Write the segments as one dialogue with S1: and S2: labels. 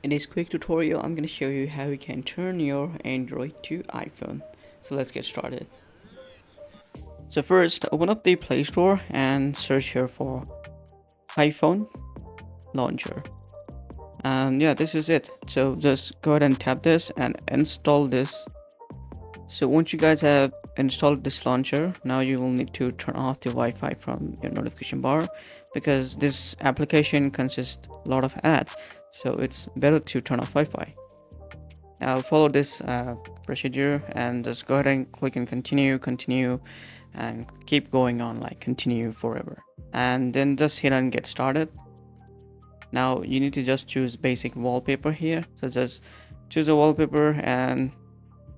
S1: In this quick tutorial, I'm going to show you how you can turn your Android to iPhone. So let's get started. So first, open up the Play Store and search here for iPhone launcher. And yeah, this is it. So just go ahead and tap this and install this. So once you guys have installed this launcher, now you will need to turn off the Wi-Fi from your notification bar because this application consists a lot of ads. So it's better to turn off Wi-Fi. Now follow this procedure and just go ahead and click and continue, and keep going on, like continue forever. And then just hit and get started. Now you need to just choose basic wallpaper here. So just choose a wallpaper and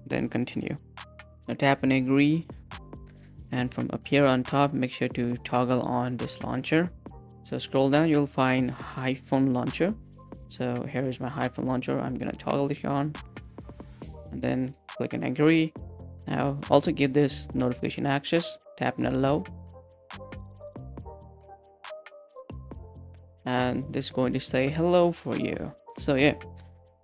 S1: then continue. Now tap and agree. And from up here on top, make sure to toggle on this launcher. So scroll down, you'll find iPhone launcher. So here is my iPhone launcher. I'm gonna toggle it on and then click and agree. Now also give this notification access, tap and allow. And this is going to say hello for you. So yeah,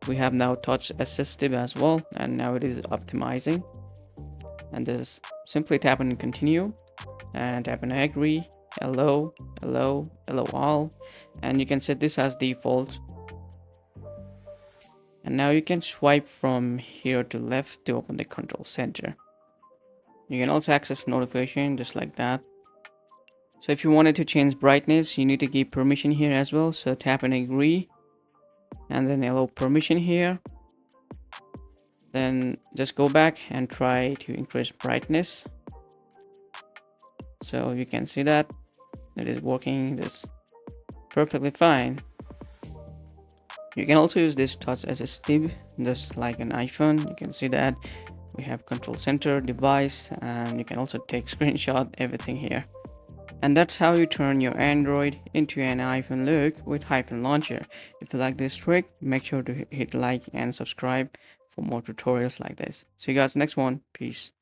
S1: we have now touch assistive as well, and now it is optimizing. And just simply tap and continue and tap and agree, hello all, and you can set this as default. And now you can swipe from here to left to open the control center. You can also access notification just like that. So if you wanted to change brightness, you need to give permission here as well. So tap and agree and then allow permission here. Then just go back and try to increase brightness. So you can see that it is working this perfectly fine. You can also use this touch as a stib, just like an iPhone. You can see that we have control center, device, and you can also take screenshot, everything here. And that's how you turn your Android into an iPhone look with iPhone launcher. If you like this trick, make sure to hit like and subscribe for more tutorials like this. See you guys next one. Peace.